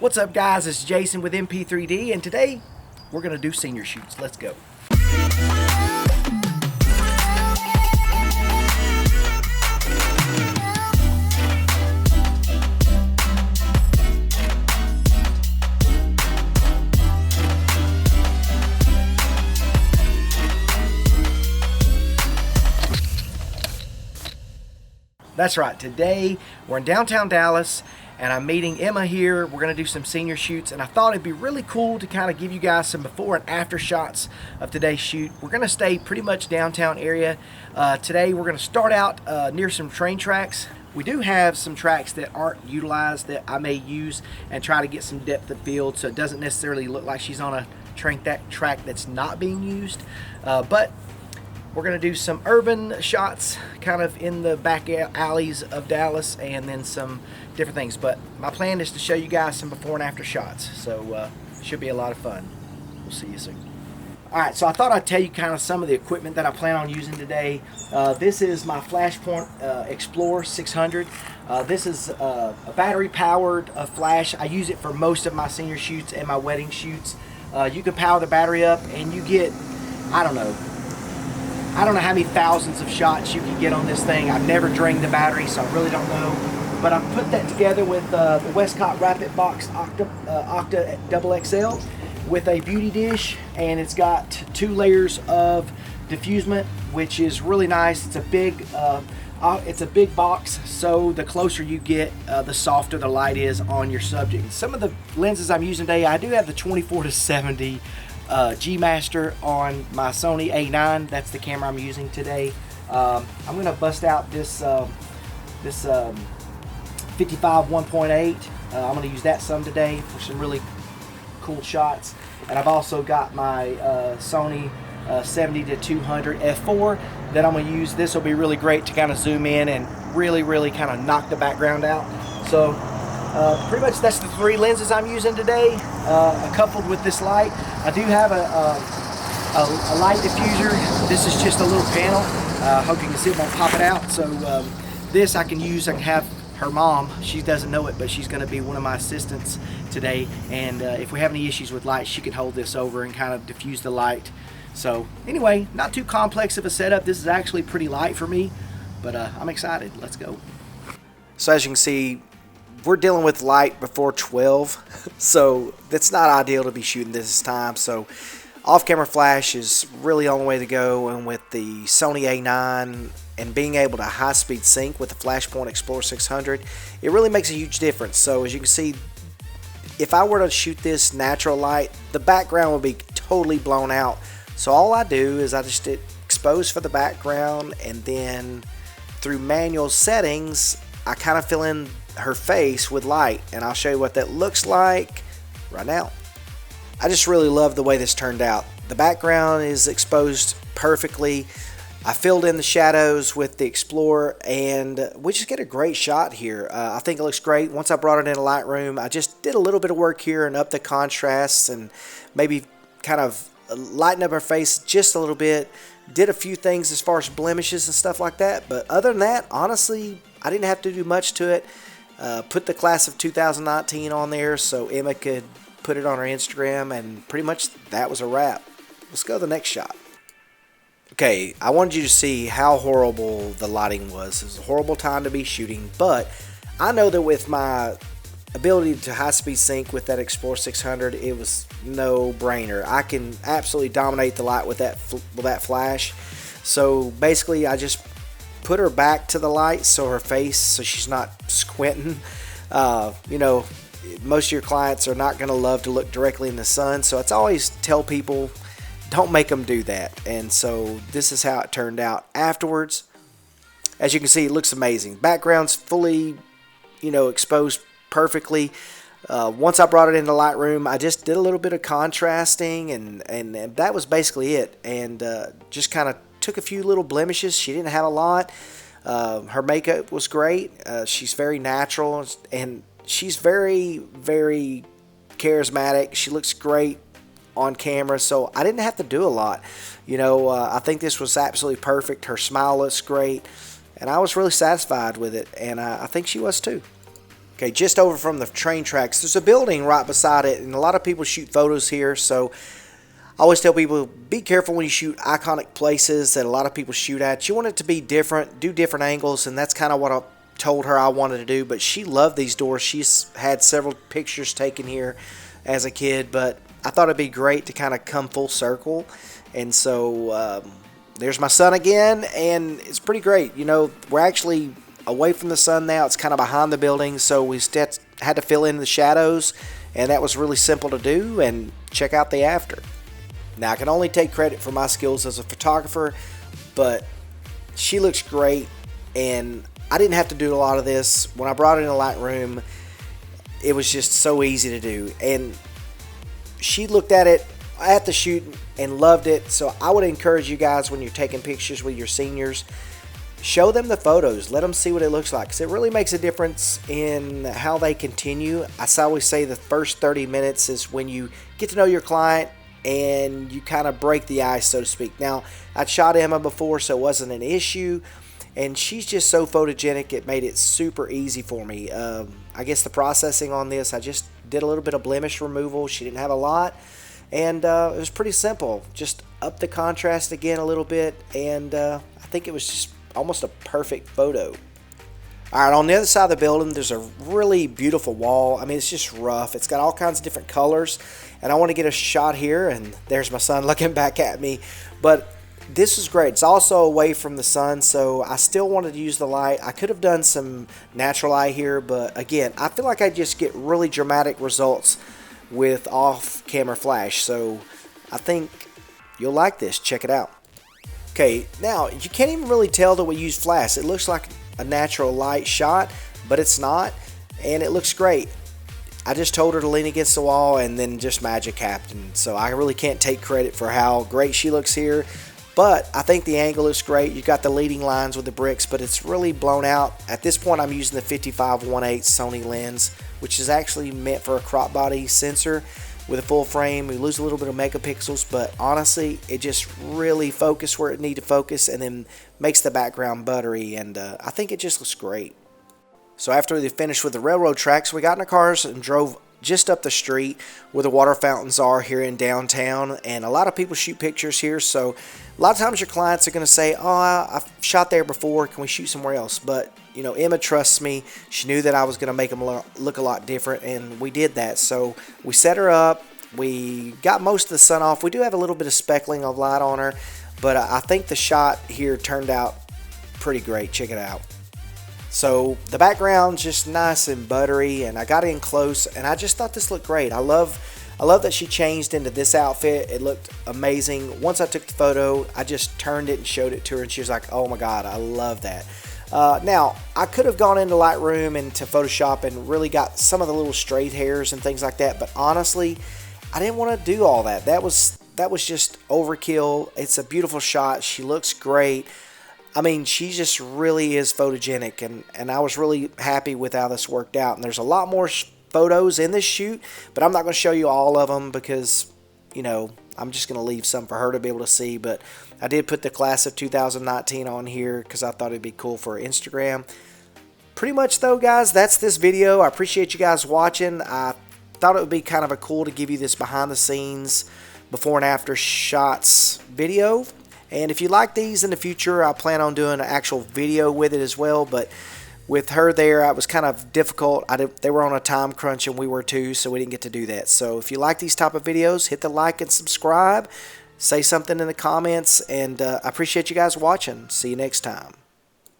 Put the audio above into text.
What's up, guys? It's Jason with MP3D, and today we're going to do senior shoots. Let's go. That's right, today we're in downtown Dallas and I'm meeting Emma here. We're going to do some senior shoots, and I thought it'd be really cool to kind of give you guys some before and after shots of today's shoot. We're going to stay pretty much downtown area. Today we're going to start out near some train tracks. We do have some tracks that aren't utilized that I may use and try to get some depth of field so it doesn't necessarily look like she's on a track that's not being used. But we're going to do some urban shots kind of in the back alleys of Dallas and then some different things. But my plan is to show you guys some before and after shots. So it should be a lot of fun. We'll see you soon. Alright, so I thought I'd tell you kind of some of the equipment that I plan on using today. This is my Flashpoint Xplor 600. This is a battery powered flash. I use it for most of my senior shoots and my wedding shoots. You can power the battery up and you get, I don't know how many thousands of shots you can get on this thing. I've never drained the battery, so I really don't know. But I've put that together with the Westcott Rapid Box Octa Double XL with a beauty dish, and it's got 2 layers of diffusement, which is really nice. It's a big box, so the closer you get, the softer the light is on your subject. Some of the lenses I'm using today, I do have the 24-70 G Master on my Sony A9. That's the camera I'm using today. I'm going to bust out this 55 1.8. I'm going to use that some today for some really cool shots. And I've also got my Sony 70-200 f4 that I'm going to use. This will be really great to kind of zoom in and really kind of knock the background out. So pretty much that's the 3 lenses I'm using today, coupled with this light. I do have a light diffuser. This is just a little panel. Hope you can see it won't pop it out. So this I can use. I can have her mom, she doesn't know it, but she's going to be one of my assistants today. And if we have any issues with light, she can hold this over and kind of diffuse the light. So anyway, not too complex of a setup. This is actually pretty light for me, but I'm excited. Let's go. So as you can see, we're dealing with light before 12, so that's not ideal to be shooting this time. So off-camera flash is really the only way to go, and with the Sony A9 and being able to high-speed sync with the Flashpoint Xplor 600, it really makes a huge difference. So as you can see, if I were to shoot this natural light, the background would be totally blown out. So all I do is I just expose for the background, and then through manual settings, I kind of fill in her face with light, and I'll show you what that looks like right now. I just really love the way this turned out. The background is exposed perfectly. I filled in the shadows with the Xplor, and we just get a great shot here. I think it looks great. Once I brought it in Lightroom, I just did a little bit of work here and up the contrasts and maybe kind of lighten up her face just a little bit. Did a few things as far as blemishes and stuff like that, but other than that, honestly, I didn't have to do much to it. Put the class of 2019 on there so Emma could put it on her Instagram, and pretty much that was a wrap. Let's go to the next shot. Okay, I wanted you to see how horrible the lighting was. It was a horrible time to be shooting, but I know that with my ability to high-speed sync with that Xplor 600, it was no brainer. I can absolutely dominate the light with that flash. So basically, I just put her back to the light so her face, so she's not squinting. You know, most of your clients are not going to love to look directly in the sun, so it's always tell people don't make them do that. And so this is how it turned out afterwards. As you can see, it looks amazing. Background's fully, exposed perfectly. Once I brought it into Lightroom, I just did a little bit of contrasting, and that was basically it. And just kind of took a few little blemishes. She didn't have a lot. Her makeup was great. She's very natural, and she's very, very charismatic. She looks great on camera, so I didn't have to do a lot. I think this was absolutely perfect. Her smile looks great, and I was really satisfied with it, and I think she was too. Okay, just over from the train tracks, there's a building right beside it, and a lot of people shoot photos here, so I always tell people, be careful when you shoot iconic places that a lot of people shoot at. You want it to be different, do different angles, and that's kind of what I told her I wanted to do, but she loved these doors. She's had several pictures taken here as a kid, but I thought it'd be great to kind of come full circle, and so there's my son again, and it's pretty great. You know, we're actually away from the sun now. It's kind of behind the building, so we had to fill in the shadows, and that was really simple to do. And check out the after. Now, I can only take credit for my skills as a photographer, but she looks great, and I didn't have to do a lot of this. When I brought it in the Lightroom, it was just so easy to do, and she looked at it at the shoot and loved it. So I would encourage you guys, when you're taking pictures with your seniors, show them the photos, let them see what it looks like, because it really makes a difference in how they continue. I always say the first 30 minutes is when you get to know your client and you kind of break the ice, so to speak. Now, I'd shot Emma before, so it wasn't an issue, and she's just so photogenic, it made it super easy for me. I guess the processing on this, I just did a little bit of blemish removal. She didn't have a lot, and it was pretty simple. Just up the contrast again a little bit, and I think it was just almost a perfect photo. Alright, on the other side of the building, there's a really beautiful wall. I mean, it's just rough. It's got all kinds of different colors, and I want to get a shot here, and there's my son looking back at me. But this is great. It's also away from the sun, so I still wanted to use the light. I could have done some natural light here, but again, I feel like I just get really dramatic results with off-camera flash, so I think you'll like this. Check it out. Okay, now you can't even really tell that we used flash. It looks like a natural light shot, but it's not, and it looks great. I just told her to lean against the wall, and then just magic happened. So I really can't take credit for how great she looks here, but I think the angle is great. You've got the leading lines with the bricks, but it's really blown out. At this point, I'm using the 55-1/8 Sony lens, which is actually meant for a crop body sensor. With a full frame, we lose a little bit of megapixels, but honestly, it just really focuses where it needs to focus, and then makes the background buttery, and I think it just looks great. So after we finished with the railroad tracks, we got in our cars and drove just up the street where the water fountains are here in downtown, and a lot of people shoot pictures here, so a lot of times your clients are going to say, oh, I've shot there before, can we shoot somewhere else? But you know, Emma trusts me. She knew that I was going to make them look a lot different, and we did that. So we set her up, we got most of the sun off. We do have a little bit of speckling of light on her, but I think the shot here turned out pretty great. Check it out. So the background's just nice and buttery, and I got in close, and I just thought this looked great. I love that she changed into this outfit. It looked amazing. Once I took the photo, I just turned it and showed it to her, and she was like, oh my God, I love that. Now, I could have gone into Lightroom and to Photoshop and really got some of the little straight hairs and things like that, but honestly, I didn't want to do all that. That was just overkill. It's a beautiful shot. She looks great. I mean, she just really is photogenic, and I was really happy with how this worked out. And there's a lot more photos in this shoot, but I'm not going to show you all of them because, you know, I'm just going to leave some for her to be able to see. But I did put the class of 2019 on here because I thought it'd be cool for Instagram. Pretty much though, guys, that's this video. I appreciate you guys watching. I thought it would be kind of a cool to give you this behind the scenes before and after shots video. And if you like these in the future, I plan on doing an actual video with it as well. But with her there, it was kind of difficult. They were on a time crunch, and we were too, so we didn't get to do that. So if you like these type of videos, hit the like and subscribe. Say something in the comments, and I appreciate you guys watching. See you next time.